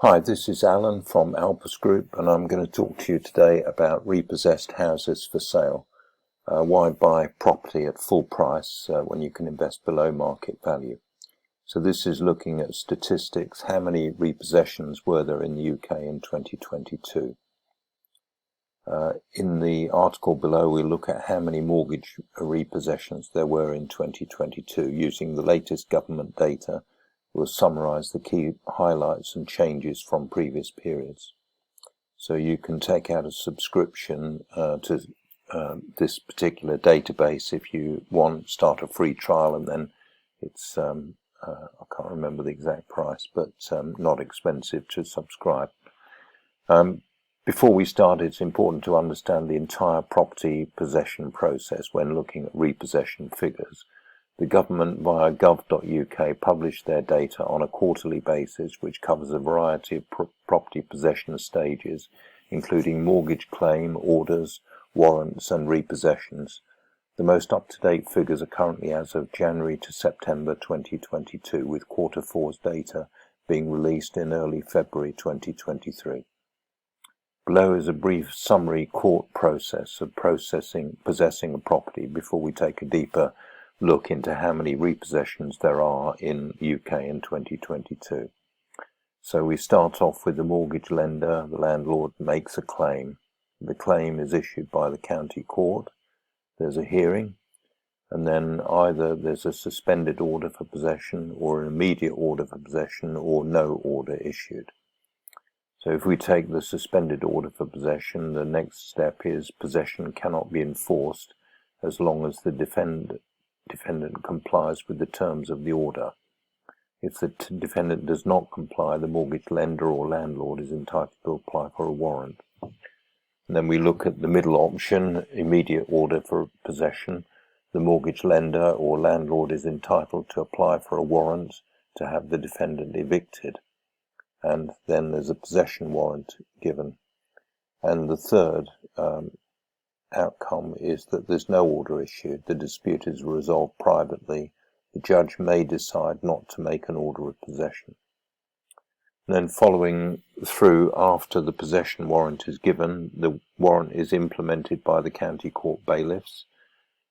Hi, this is Alan from Alpus Group, and I'm going to talk to you today about repossessed houses for sale. Why buy property at full price when you can invest below market value? So this is looking at statistics. How many repossessions were there in the UK in 2022? In the article below, we look at how many mortgage repossessions there were in 2022 using the latest government data. We'll summarise the key highlights and changes from previous periods. So you can take out a subscription to this particular database if you want, start a free trial, and then it's, I can't remember the exact price, but not expensive to subscribe. Before we start, it's important to understand the entire property possession process when looking at repossession figures. The government via gov.uk publish their data on a quarterly basis, which covers a variety of property possession stages, including mortgage claim, orders, warrants and repossessions. The most up-to-date figures are currently as of January to September 2022, with quarter four's data being released in early February 2023. Below is a brief summary court process of possessing a property before we take a deeper look into how many repossessions there are in UK in 2022. So we start off with the mortgage lender. The landlord makes a claim. The claim is issued by the county court. There's a hearing, and then either there's a suspended order for possession or an immediate order for possession or no order issued. So if we take the suspended order for possession, the next step is possession cannot be enforced as long as the defendant complies with the terms of the order. If the defendant does not comply, the mortgage lender or landlord is entitled to apply for a warrant. And then we look at the middle option, immediate order for possession. The mortgage lender or landlord is entitled to apply for a warrant to have the defendant evicted. And then there's a possession warrant given. And the third outcome is that there's no order issued. The dispute is resolved privately. The judge may decide not to make an order of possession. And then following through after the possession warrant is given, the warrant is implemented by the county court bailiffs.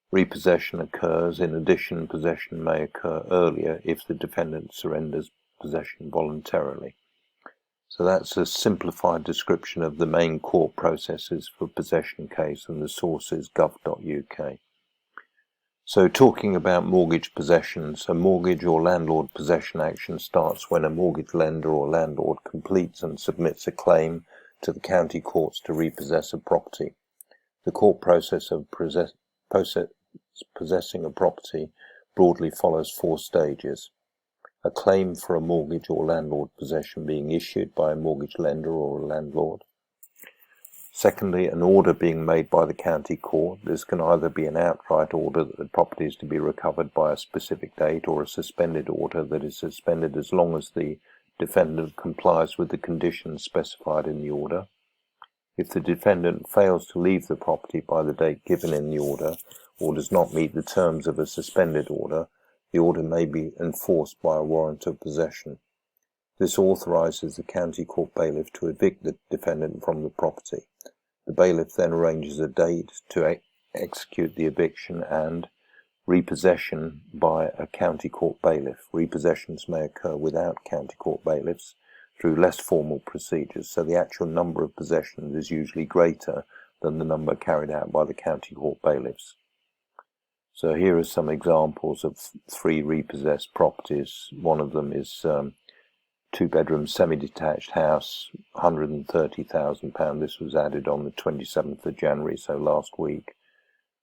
Repossession occurs. In addition, possession may occur earlier if the defendant surrenders possession voluntarily. So that's a simplified description of the main court processes for possession case, and the source is gov.uk. So talking about mortgage possessions, a mortgage or landlord possession action starts when a mortgage lender or landlord completes and submits a claim to the county courts to repossess a property. The court process of possessing a property broadly follows four stages. A claim for a mortgage or landlord possession being issued by a mortgage lender or a landlord. Secondly, an order being made by the county court. This can either be an outright order that the property is to be recovered by a specific date, or a suspended order that is suspended as long as the defendant complies with the conditions specified in the order. If the defendant fails to leave the property by the date given in the order, or does not meet the terms of a suspended order, the order may be enforced by a warrant of possession. This authorises the county court bailiff to evict the defendant from the property. The bailiff then arranges a date to execute the eviction and repossession by a county court bailiff. Repossessions may occur without county court bailiffs through less formal procedures, so the actual number of possessions is usually greater than the number carried out by the county court bailiffs. So here are some examples of three repossessed properties. One of them is two-bedroom semi-detached house, £130,000. This was added on the 27th of January, so last week.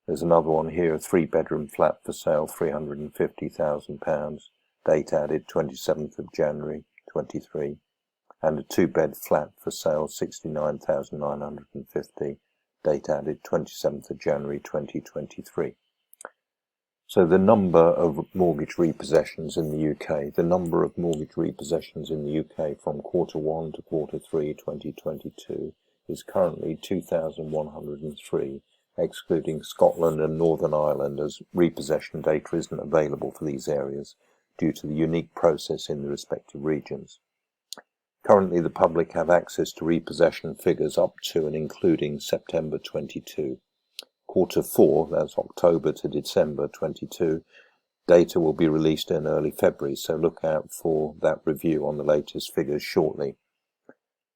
There's another one here, a three-bedroom flat for sale, £350,000. Date added 27th of January 23. And a two-bed flat for sale, £69,950. Date added 27th of January 2023. So the number of mortgage repossessions in the UK, from quarter 1 to quarter 3 2022 is currently 2,103, excluding Scotland and Northern Ireland, as repossession data isn't available for these areas due to the unique process in the respective regions. Currently, the public have access to repossession figures up to and including September 22. Quarter 4, that's October to December 22, data will be released in early February, so look out for that review on the latest figures shortly.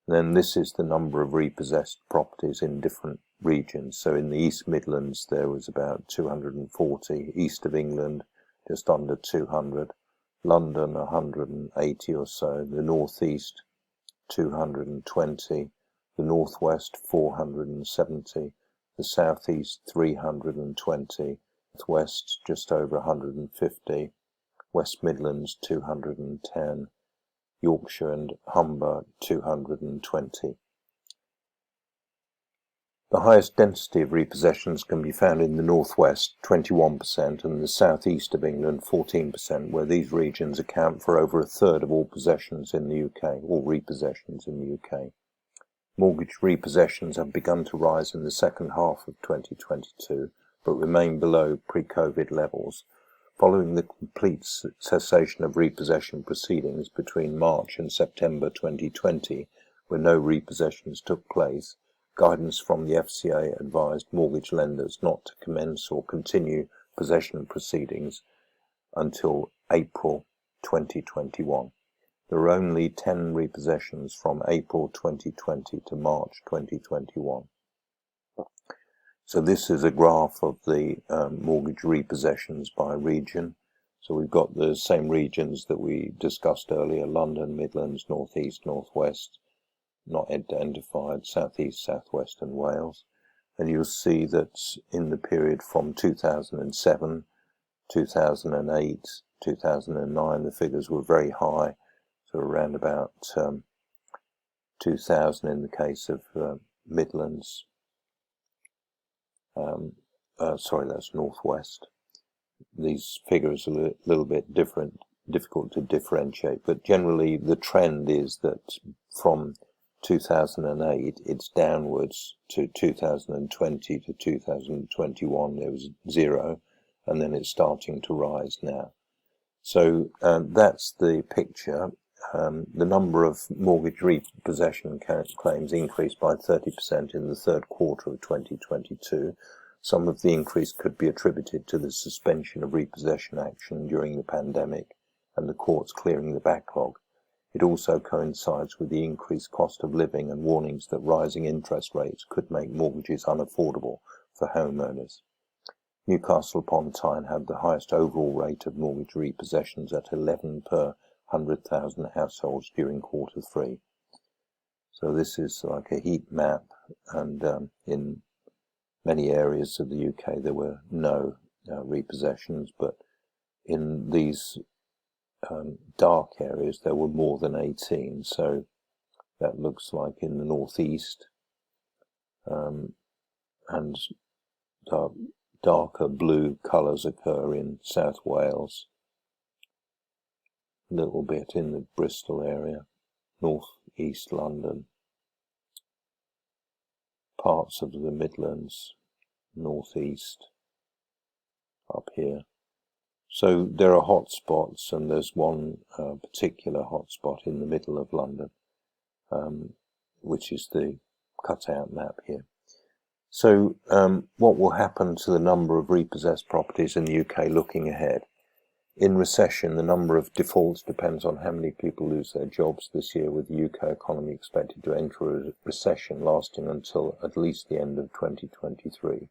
Then this is the number of repossessed properties in different regions. So in the East Midlands there was about 240, East of England just under 200, London 180 or so, the North East 220, the North West 470, the South East 320, West just over 150, West Midlands 210, Yorkshire and Humber 220. The highest density of repossessions can be found in the northwest, 21%, and the southeast of England, 14%, where these regions account for over a third of all possessions in the UK, all repossessions in the UK. Mortgage repossessions have begun to rise in the second half of 2022, but remain below pre-COVID levels, following the complete cessation of repossession proceedings between March and September 2020, when no repossessions took place. Guidance from the FCA advised mortgage lenders not to commence or continue possession proceedings until April 2021. There were only 10 repossessions from April 2020 to March 2021. So this is a graph of the mortgage repossessions by region. So we've got the same regions that we discussed earlier: London, Midlands, North East, North West, not identified, South East, South West and Wales. And you'll see that in the period from 2007, 2008, 2009, the figures were very high, so around about 2000 in the case of Midlands. That's Northwest. These figures are a little bit difficult to differentiate, but generally the trend is that from 2008 it's downwards to 2020 to 2021 there was 0, and then it's starting to rise now. So that's the picture. The number of mortgage repossession claims increased by 30% in the third quarter of 2022. Some of the increase could be attributed to the suspension of repossession action during the pandemic and the courts clearing the backlog. It also coincides with the increased cost of living and warnings that rising interest rates could make mortgages unaffordable for homeowners. Newcastle upon Tyne had the highest overall rate of mortgage repossessions at 11 per 100,000 households during quarter 3. So this is like a heat map, and in many areas of the UK there were no repossessions, but in these dark areas there were more than 18. So that looks like in the northeast, and darker blue colours occur in South Wales, a little bit in the Bristol area, North East London, parts of the Midlands, North East, up here. So there are hot spots, and there's one particular hot spot in the middle of London, which is the cutout map here. So what will happen to the number of repossessed properties in the UK looking ahead? In recession, the number of defaults depends on how many people lose their jobs this year, with the UK economy expected to enter a recession lasting until at least the end of 2023.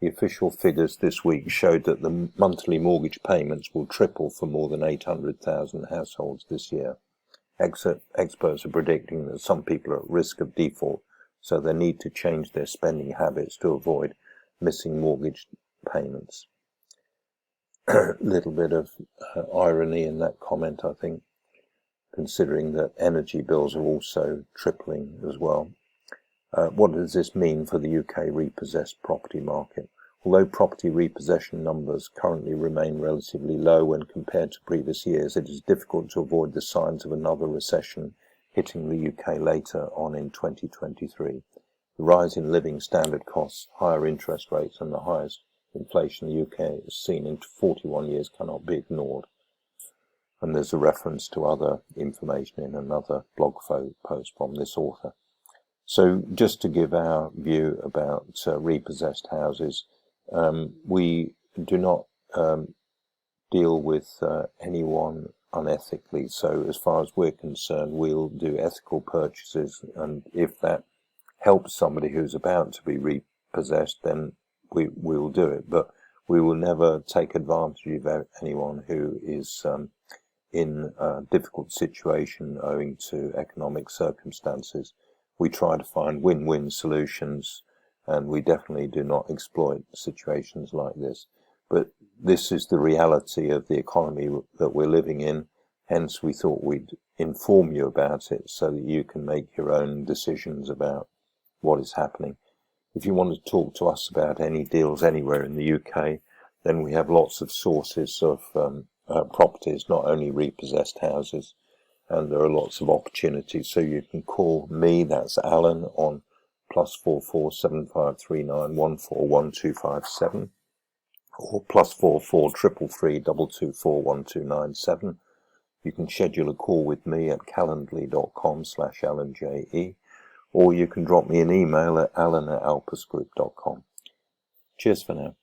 The official figures this week showed that the monthly mortgage payments will triple for more than 800,000 households this year. Experts are predicting that some people are at risk of default, so they need to change their spending habits to avoid missing mortgage payments. A little bit of irony in that comment, I think, considering that energy bills are also tripling as well. What does this mean for the UK repossessed property market? Although property repossession numbers currently remain relatively low when compared to previous years, it is difficult to avoid the signs of another recession hitting the UK later on in 2023. The rise in living standard costs, higher interest rates and the highest inflation the UK has seen in 41 years cannot be ignored. and there's a reference to other information in another blog post from this author. So just to give our view about repossessed houses, we do not deal with anyone unethically. So as far as we're concerned, we'll do ethical purchases, and if that helps somebody who's about to be repossessed, then we will do it. But we will never take advantage of anyone who is in a difficult situation owing to economic circumstances. We try to find win-win solutions, and we definitely do not exploit situations like this. But this is the reality of the economy that we're living in. Hence, we thought we'd inform you about it so that you can make your own decisions about what is happening. If you want to talk to us about any deals anywhere in the UK, then we have lots of sources of properties, not only repossessed houses, and there are lots of opportunities. So you can call me, that's Alan, on +44 7539 141257, or +44 333 224 1297. You can schedule a call with me at calendly.com/AlanJE, or you can drop me an email at alan@alpusgroup.com. Cheers for now.